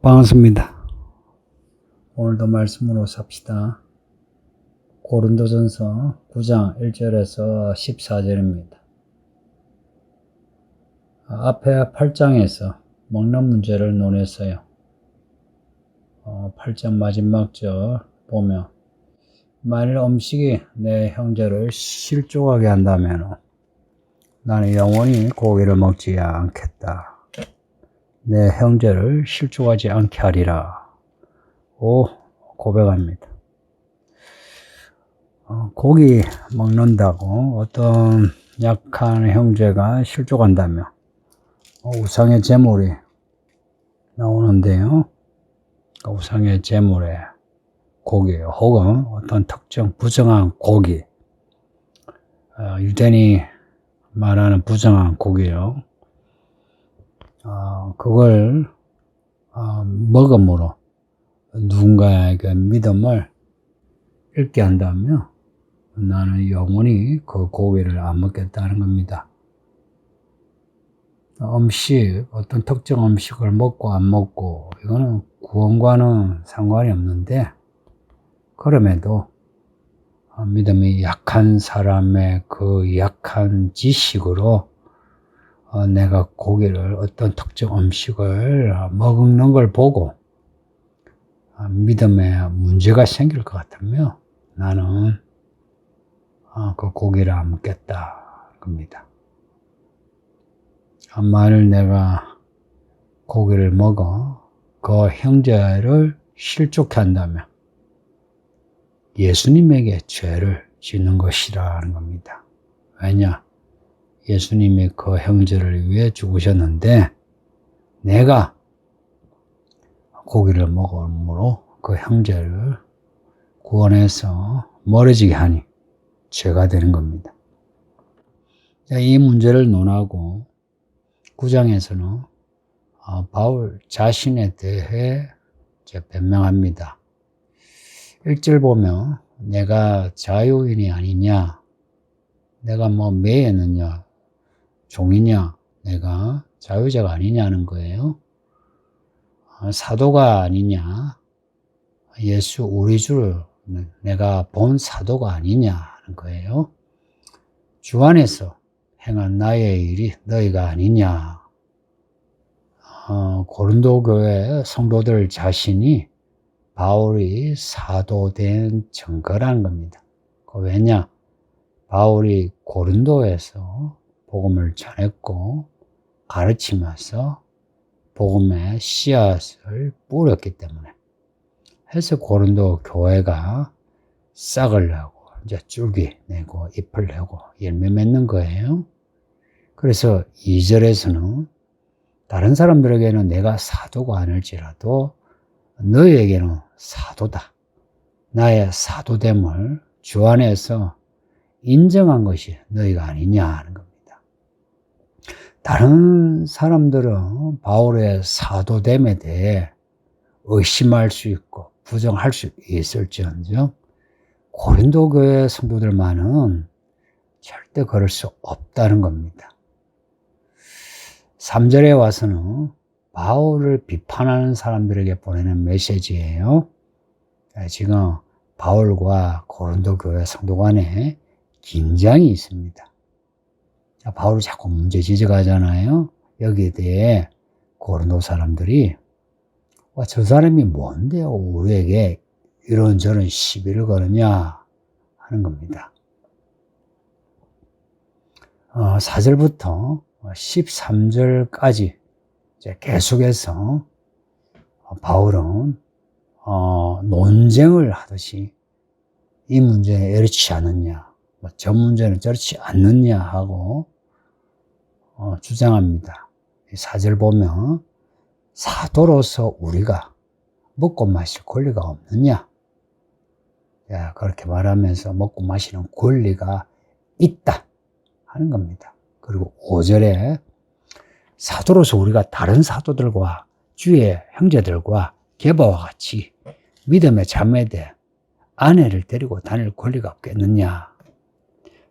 반갑습니다. 오늘도 말씀으로 삽시다. 고린도전서 9장 1절에서 14절입니다. 앞에 8장에서 먹는 문제를 논했어요. 8장 마지막 절 보면 만일 음식이 내 형제를 실족하게 한다면 나는 영원히 고기를 먹지 않겠다. 내 형제를 실족하지 않게 하리라. 고백합니다. 고기 먹는다고 어떤 약한 형제가 실족한다면 우상의 제물이 나오는데요. 우상의 제물에 고기 혹은 어떤 특정 부정한 고기, 유대인이 말하는 부정한 고기요. 그걸 먹음으로 누군가에게 믿음을 잃게 한다면 나는 영원히 그 고기를 안 먹겠다는 겁니다. 어떤 특정 음식을 먹고 안 먹고 이거는 구원과는 상관이 없는데, 그럼에도 믿음이 약한 사람의 그 약한 지식으로 내가 고기를 어떤 특정 음식을 먹는 걸 보고 믿음에 문제가 생길 것 같으면 나는 그 고기를 안 먹겠다 겁니다. 만일 내가 고기를 먹어 그 형제를 실족해 한다면 예수님에게 죄를 짓는 것이라는 겁니다. 왜냐? 예수님이 그 형제를 위해 죽으셨는데 내가 고기를 먹음으로 그 형제를 구원해서 멀어지게 하니 죄가 되는 겁니다. 이 문제를 논하고 9장에서는 바울 자신에 대해 변명합니다. 1절 보면 내가 자유인이 아니냐, 내가 매였느냐, 종이냐, 내가 자유자가 아니냐는 거예요. 사도가 아니냐, 예수 우리 주를 내가 본 사도가 아니냐는 거예요. 주 안에서 행한 나의 일이 너희가 아니냐. 고린도 교회 성도들 자신이 바울이 사도된 증거라는 겁니다. 왜냐? 바울이 고린도에서 복음을 전했고 가르치면서 복음의 씨앗을 뿌렸기 때문에, 해서 고린도 교회가 싹을 내고 이제 줄기 내고 잎을 내고 열매 맺는 거예요. 그래서 2절에서는 다른 사람들에게는 내가 사도가 아닐지라도 너희에게는 사도다. 나의 사도됨을 주 안에서 인정한 것이 너희가 아니냐 하는 겁니다. 다른 사람들은 바울의 사도됨에 대해 의심할 수 있고 부정할 수 있을지언정 고린도 교회 성도들만은 절대 그럴 수 없다는 겁니다. 3절에 와서는 바울을 비판하는 사람들에게 보내는 메시지예요. 지금 바울과 고린도 교회 성도 간에 긴장이 있습니다. 바울이 자꾸 문제 지적하잖아요. 여기에 대해 고린도 사람들이 저 사람이 뭔데요? 우리에게 이런저런 시비를 거느냐 하는 겁니다. 4절부터 13절까지 계속해서 바울은 논쟁을 하듯이 이 문제는 이렇지 않느냐, 저 문제는 저렇지 않느냐 하고 주장합니다. 4절 보면 사도로서 우리가 먹고 마실 권리가 없느냐, 그렇게 말하면서 먹고 마시는 권리가 있다 하는 겁니다. 그리고 5절에 사도로서 우리가 다른 사도들과 주의 형제들과 게바와 같이 믿음의 자매들 아내를 데리고 다닐 권리가 없겠느냐.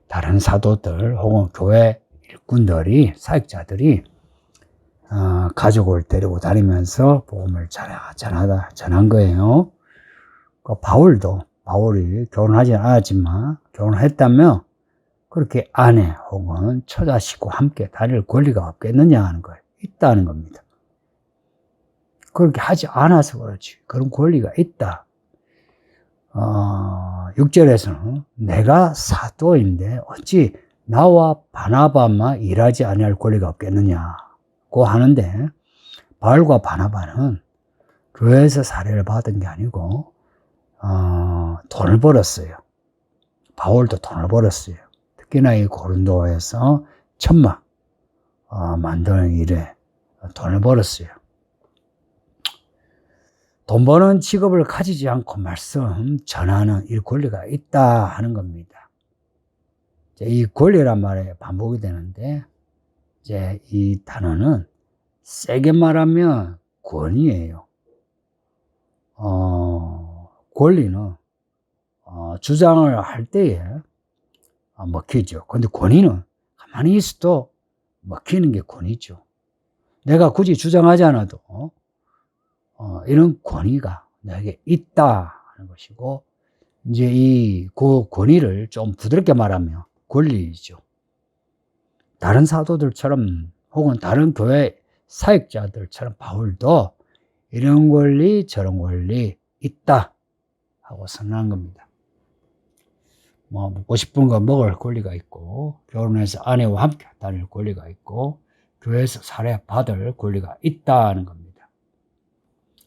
다른 사도들 혹은 교회 일꾼들이, 사역자들이 가족을 데리고 다니면서 복음을 전한 거예요. 바울이 결혼하지 않았지만 결혼했다면 그렇게 아내 혹은 처자식과 함께 다닐 권리가 없겠느냐 하는 거예요. 있다는 겁니다. 그렇게 하지 않아서 그렇지. 그런 권리가 있다. 6절에서는 내가 사도인데 어찌 나와 바나바만 일하지 아니할 권리가 없겠느냐고 하는데, 바울과 바나바는 교회에서 사례를 받은 게 아니고 돈을 벌었어요. 바울도 돈을 벌었어요. 특히나 이 고린도에서 천막 만드는 일에 돈을 벌었어요. 돈 버는 직업을 가지지 않고 말씀 전하는 이 권리가 있다 하는 겁니다. 이 권리란 말에 반복이 되는데, 이제 이 단어는 세게 말하면 권위예요. 권리는 주장을 할 때에 먹히죠. 근데 권위는 가만히 있어도 먹히는 게 권위죠. 내가 굳이 주장하지 않아도 이런 권위가 내게 있다 하는 것이고, 이제 그 권위를 좀 부드럽게 말하면 권리이죠. 다른 사도들처럼 혹은 다른 교회 사역자들처럼 바울도 이런 권리 저런 권리 있다 하고 선언한 겁니다. 먹고 싶은 거 먹을 권리가 있고, 결혼해서 아내와 함께 다닐 권리가 있고, 교회에서 사례 받을 권리가 있다는 겁니다.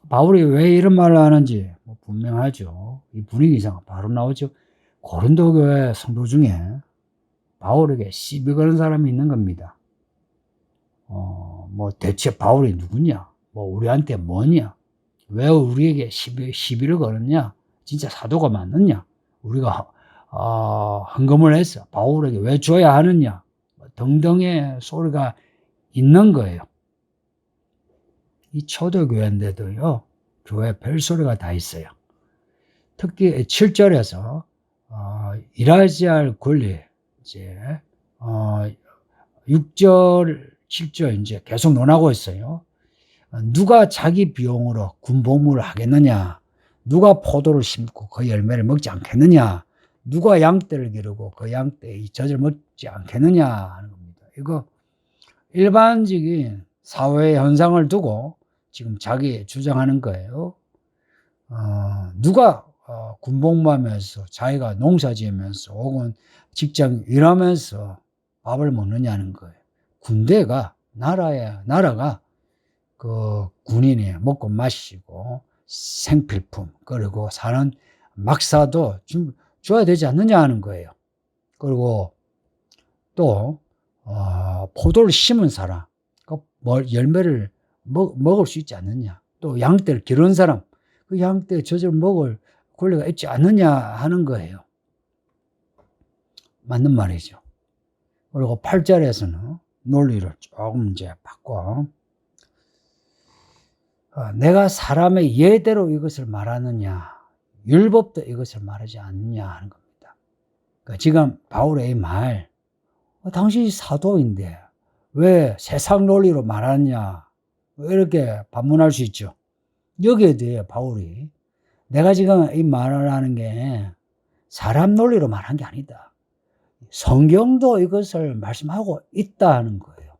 바울이 왜 이런 말을 하는지 분명하죠. 이 분위기상 바로 나오죠. 고린도 교회 성도 중에 바울에게 시비 거는 사람이 있는 겁니다. 대체 바울이 누구냐? 우리한테 뭐냐? 왜 우리에게 시비를 거느냐? 진짜 사도가 맞느냐? 우리가 헌금을 해서 바울에게 왜 줘야 하느냐? 등등의 소리가 있는 거예요. 이 초대교회인데도요, 교회 별소리가 다 있어요. 특히 7절에서 일하지 할 권리, 이제 6절, 7절 이제 계속 논하고 있어요. 누가 자기 비용으로 군복무를 하겠느냐? 누가 포도를 심고 그 열매를 먹지 않겠느냐? 누가 양떼를 기르고 그 양떼의 젖을 먹지 않겠느냐 하는 겁니다. 이거 일반적인 사회 현상을 두고 지금 자기 주장하는 거예요. 누가 군복무하면서 자기가 농사 지으면서 혹은 직장 일하면서 밥을 먹느냐는 거예요. 군대가 나라가 그 군인이 먹고 마시고 생필품 그리고 사는 막사도 줘야 되지 않느냐 하는 거예요. 그리고 또 포도를 심은 사람 열매를 먹을 수 있지 않느냐, 또 양떼를 기르는 사람 그 양떼 젖을 먹을 권리가 있지 않느냐 하는 거예요. 맞는 말이죠. 그리고 8절에서는 논리를 조금 이제 바꿔 내가 사람의 예대로 이것을 말하느냐, 율법도 이것을 말하지 않느냐 하는 겁니다. 그러니까 지금 바울의 이 말, 당신이 사도인데 왜 세상 논리로 말하느냐, 이렇게 반문할 수 있죠. 여기에 대해 바울이 내가 지금 이 말을 하는 게 사람 논리로 말한 게 아니다. 성경도 이것을 말씀하고 있다 하는 거예요.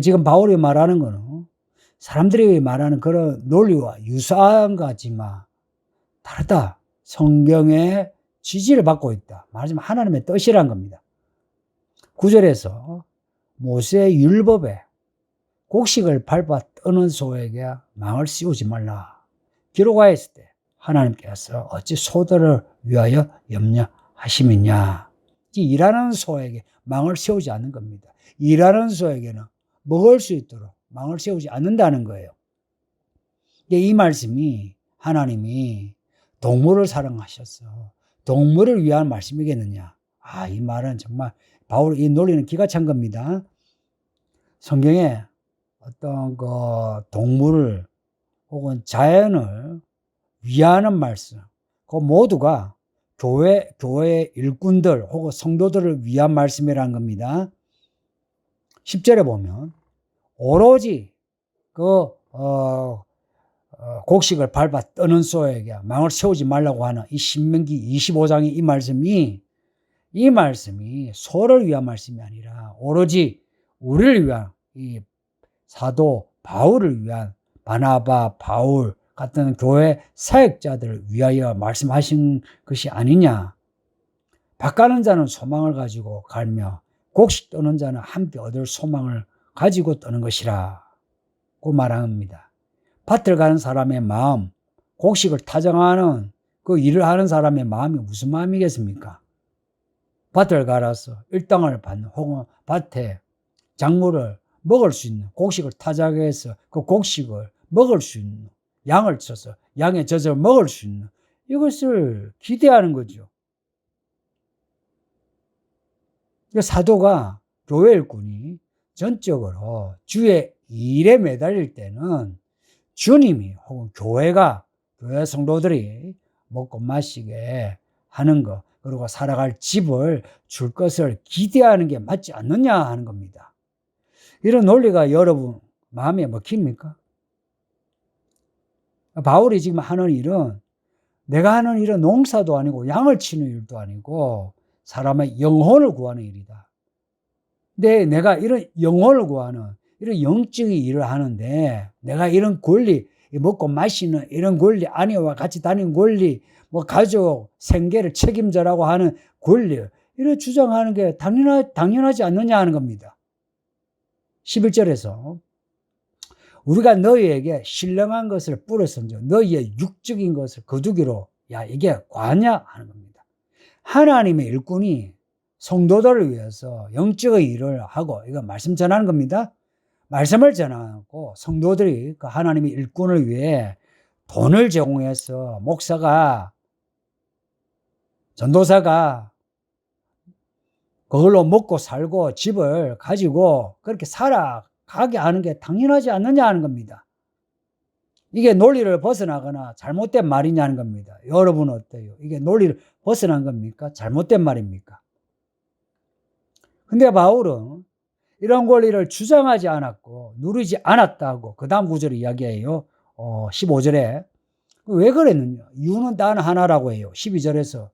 지금 바울이 말하는 거는 사람들이 말하는 그런 논리와 유사한 거지만 다르다. 성경의 지지를 받고 있다. 말하자면 하나님의 뜻이란 겁니다. 9절에서 모세의 율법에 곡식을 밟아 떠는 소에게 망을 씌우지 말라. 기록하였을 때 하나님께서 어찌 소들을 위하여 염려하심이냐. 일하는 소에게 망을 세우지 않는 겁니다. 일하는 소에게는 먹을 수 있도록 망을 세우지 않는다는 거예요. 이 말씀이 하나님이 동물을 사랑하셔서 동물을 위한 말씀이겠느냐. 이 말은 정말 바울 이 논리는 기가 찬 겁니다. 성경에 어떤 그 동물을 혹은 자연을 위하는 말씀, 그 모두가 교회의 일꾼들 혹은 성도들을 위한 말씀이라는 겁니다. 10절에 보면 오로지 곡식을 밟아 떠는 소에게 망을 세우지 말라고 하는 이 신명기 25장의 이 말씀이 소를 위한 말씀이 아니라 오로지 우리를 위한 이 사도 바울을 위한 바나바, 바울 같은 교회 사역자들을 위하여 말씀하신 것이 아니냐. 밭 가는 자는 소망을 가지고 갈며 곡식 떠는 자는 함께 얻을 소망을 가지고 떠는 것이라 고 말합니다. 밭을 가는 사람의 마음, 곡식을 타정하는 그 일을 하는 사람의 마음이 무슨 마음이겠습니까? 밭을 갈아서 일당을 받는 혹은 밭에 작물을 먹을 수 있는 곡식을 타작해서 그 곡식을 먹을 수 있는 양을 쳐서 양의 젖을 먹을 수 있는 이것을 기대하는 거죠. 사도가 교회 일꾼이 전적으로 주의 일에 매달릴 때는 주님이 혹은 교회 성도들이 먹고 마시게 하는 것, 그리고 살아갈 집을 줄 것을 기대하는 게 맞지 않느냐 하는 겁니다. 이런 논리가 여러분 마음에 먹힙니까? 바울이 지금 하는 일은 내가 하는 일은 농사도 아니고 양을 치는 일도 아니고 사람의 영혼을 구하는 일이다. 근데 내가 이런 영혼을 구하는 이런 영적인 일을 하는데 내가 이런 권리, 먹고 마시는 이런 권리, 아내와 같이 다니는 권리, 뭐 가족 생계를 책임져라고 하는 권리, 이런 주장하는 게 당연하지 않느냐 하는 겁니다. 11절에서 우리가 너희에게 신령한 것을 뿌렸은지 너희의 육적인 것을 거두기로 야 이게 과냐 하는 겁니다. 하나님의 일꾼이 성도들을 위해서 영적인 일을 하고 이거 말씀 전하는 겁니다. 말씀을 전하고 성도들이 그 하나님의 일꾼을 위해 돈을 제공해서 목사가 전도사가 그걸로 먹고 살고 집을 가지고 그렇게 살아가게 하는 게 당연하지 않느냐 하는 겁니다. 이게 논리를 벗어나거나 잘못된 말이냐는 겁니다. 여러분은 어때요? 이게 논리를 벗어난 겁니까? 잘못된 말입니까? 근데 바울은 이런 권리를 주장하지 않았고 누리지 않았다고 그 다음 구절을 이야기해요. 15절에 왜 그랬느냐? 이유는 단 하나라고 해요. 12절에서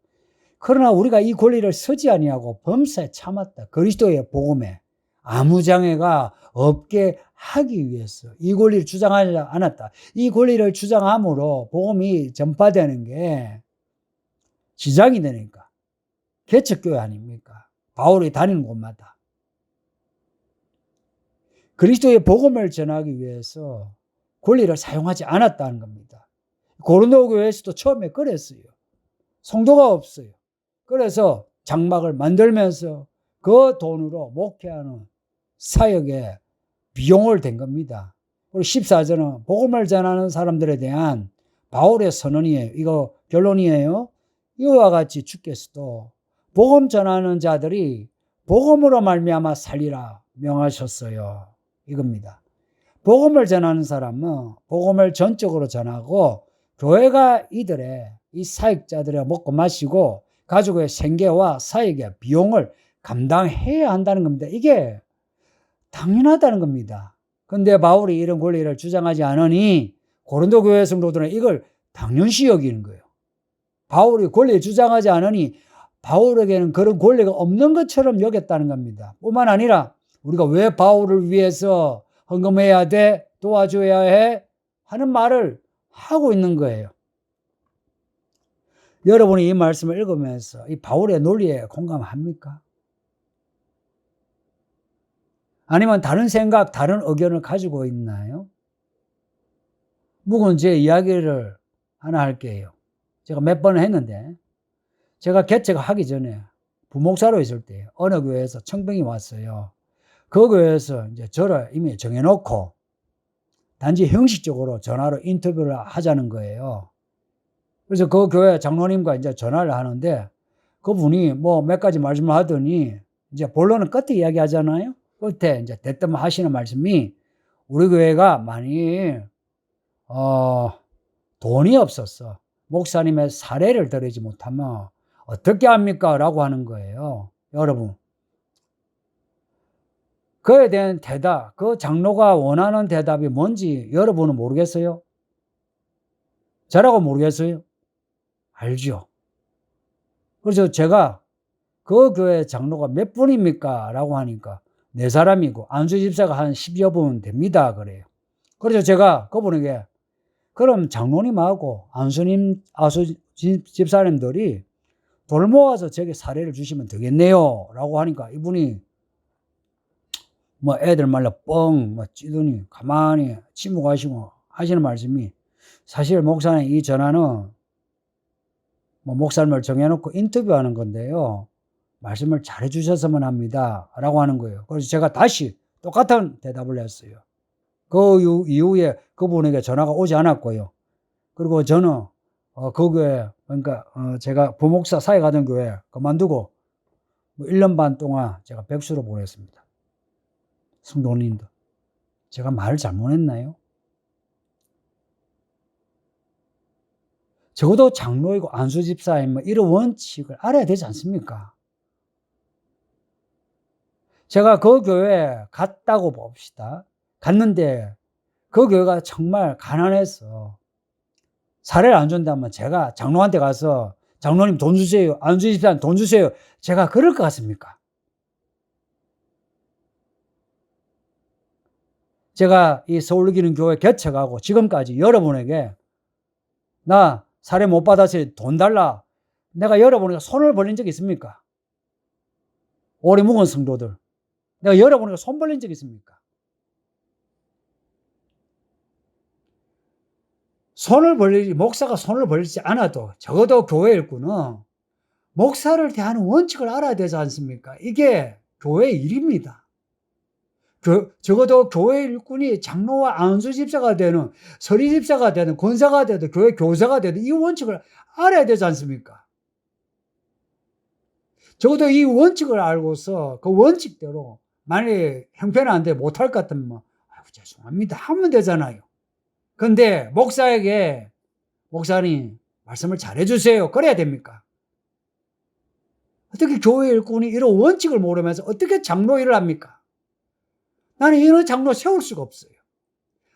그러나 우리가 이 권리를 서지 아니하고 범사에 참았다. 그리스도의 복음에 아무 장애가 없게 하기 위해서 이 권리를 주장하지 않았다. 이 권리를 주장함으로 복음이 전파되는 게 지장이 되니까. 개척교회 아닙니까? 바울이 다니는 곳마다. 그리스도의 복음을 전하기 위해서 권리를 사용하지 않았다는 겁니다. 고린도 교회에서도 처음에 그랬어요. 성도가 없어요. 그래서 장막을 만들면서 그 돈으로 목회하는 사역에 비용을 댄 겁니다. 그리고 14절은 복음을 전하는 사람들에 대한 바울의 선언이에요. 이거 결론이에요. 이와 같이 주께서도 복음 전하는 자들이 복음으로 말미암아 살리라 명하셨어요. 이겁니다. 복음을 전하는 사람은 복음을 전적으로 전하고 교회가 이들의 이 사역자들의 먹고 마시고 가족의 생계와 사역의 비용을 감당해야 한다는 겁니다. 이게 당연하다는 겁니다. 그런데 바울이 이런 권리를 주장하지 않으니 고린도 교회 성도들은 이걸 당연시 여기는 거예요. 바울이 권리를 주장하지 않으니 바울에게는 그런 권리가 없는 것처럼 여겼다는 겁니다. 뿐만 아니라 우리가 왜 바울을 위해서 헌금해야 돼? 도와줘야 해? 하는 말을 하고 있는 거예요. 여러분이 이 말씀을 읽으면서 이 바울의 논리에 공감합니까? 아니면 다른 생각, 다른 의견을 가지고 있나요? 묵은 제 이야기를 하나 할게요. 제가 몇 번 했는데 제가 개척하기 전에 부목사로 있을 때 어느 교회에서 청병이 왔어요. 그 교회에서 이제 저를 이미 정해놓고 단지 형식적으로 전화로 인터뷰를 하자는 거예요. 그래서 그 교회 장로님과 이제 전화를 하는데 그분이 뭐 몇 가지 말씀을 하더니 이제 본론은 끝에 이야기 하잖아요. 끝에 이제 대뜸 하시는 말씀이 우리 교회가 많이 돈이 없었어. 목사님의 사례를 드리지 못하면 어떻게 합니까? 라고 하는 거예요. 여러분. 그에 대한 대답, 그 장로가 원하는 대답이 뭔지 여러분은 모르겠어요? 저라고 모르겠어요? 알죠. 그래서 제가 그 교회 장로가 몇 분입니까? 라고 하니까 4사람이고 안수 집사가 한 10여 분 됩니다. 그래요. 그래서 제가 그분에게 그럼 장로님하고 안수 집사님들이 돌 모아서 제게 사례를 주시면 되겠네요. 라고 하니까 이분이 뭐 애들 말로 뻥 찌더니 가만히 침묵하시고 하시는 말씀이, 사실 목사님 이 전화는 뭐 목사님을 정해놓고 인터뷰하는 건데요, 말씀을 잘해 주셨으면 합니다. 라고 하는 거예요. 그래서 제가 다시 똑같은 대답을 했어요. 그 이후에 그분에게 전화가 오지 않았고요. 그리고 저는 그 교회, 그러니까 제가 부목사 사회 가던 교회 그만두고 뭐 1년 반 동안 제가 백수로 보냈습니다. 성도님도 제가 말을 잘못했나요? 적어도 장로이고 안수 집사님 뭐 이런 원칙을 알아야 되지 않습니까? 제가 그 교회에 갔다고 봅시다. 갔는데 그 교회가 정말 가난해서 사례를 안 준다면 제가 장로한테 가서 장로님 돈 주세요, 안수 집사님 돈 주세요, 제가 그럴 것 같습니까? 제가 이 서울기는 교회 개척하고 지금까지 여러분에게 나 사례 못 받았어요, 돈 달라, 내가 여러분에게 손을 벌린 적이 있습니까? 오래 묵은 성도들, 내가 여러분에게 손 벌린 적이 있습니까? 목사가 손을 벌리지 않아도 적어도 교회 일꾼은 목사를 대하는 원칙을 알아야 되지 않습니까? 이게 교회 일입니다. 적어도 교회 일꾼이 장로와 안수 집사가 되는, 서리 집사가 되는, 권사가 되든 교회 교사가 되든 이 원칙을 알아야 되지 않습니까? 적어도 이 원칙을 알고서 그 원칙대로 만약에 형편이 안 돼 못할 것 같으면 뭐 아이고 죄송합니다 하면 되잖아요. 근데 목사에게 목사님 말씀을 잘해 주세요 그래야 됩니까? 어떻게 교회 일꾼이 이런 원칙을 모르면서 어떻게 장로 일을 합니까? 나는 이런 장로 세울 수가 없어요.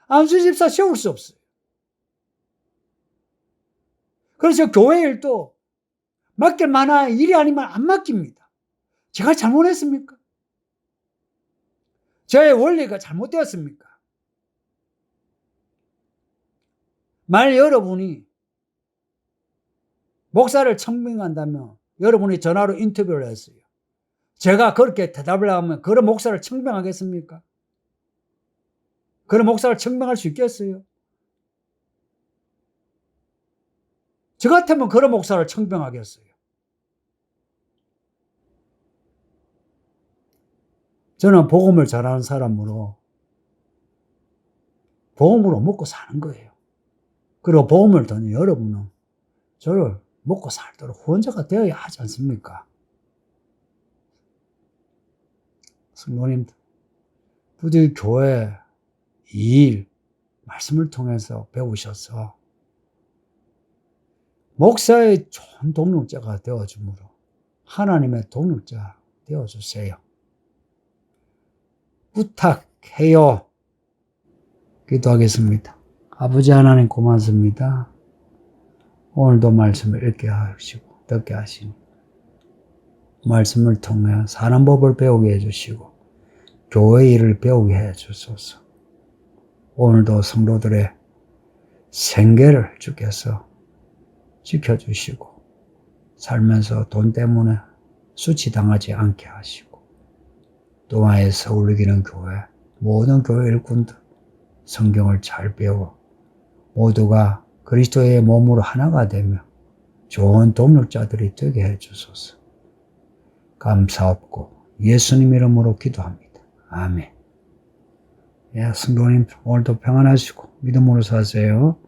안수 집사 세울 수 없어요. 그래서 교회 일도 맡길 만한 일이 아니면 안 맡깁니다. 제가 잘못했습니까? 저의 원리가 잘못되었습니까? 만약 여러분이 목사를 청명한다면 여러분이 전화로 인터뷰를 했어요. 제가 그렇게 대답을 하면 그런 목사를 청명하겠습니까? 그런 목사를 청명할 수 있겠어요? 저 같으면 그런 목사를 청명하겠어요. 저는 복음을 잘하는 사람으로 복음으로 먹고 사는 거예요. 그리고 복음을 듣는 여러분은 저를 먹고 살도록 후원자가 되어야 하지 않습니까? 성도님들, 부디 교회 일, 말씀을 통해서 배우셔서 목사의 좋은 동력자가 되어주므로 하나님의 동력자 되어주세요. 부탁해요. 기도하겠습니다. 아버지 하나님 고맙습니다. 오늘도 말씀을 읽게 하시고 듣게 하시니 말씀을 통해 사는 법을 배우게 해주시고 교회 일을 배우게 해주소서. 오늘도 성도들의 생계를 주께서 지켜주시고 살면서 돈 때문에 수치당하지 않게 하시고 또한 서울기는 교회 모든 교회 일꾼들 성경을 잘 배워 모두가 그리스도의 몸으로 하나가 되며 좋은 동력자들이 되게 해주소서. 감사없고 예수님 이름으로 기도합니다. 아멘. 예, 성도님 오늘도 평안하시고 믿음으로 사세요.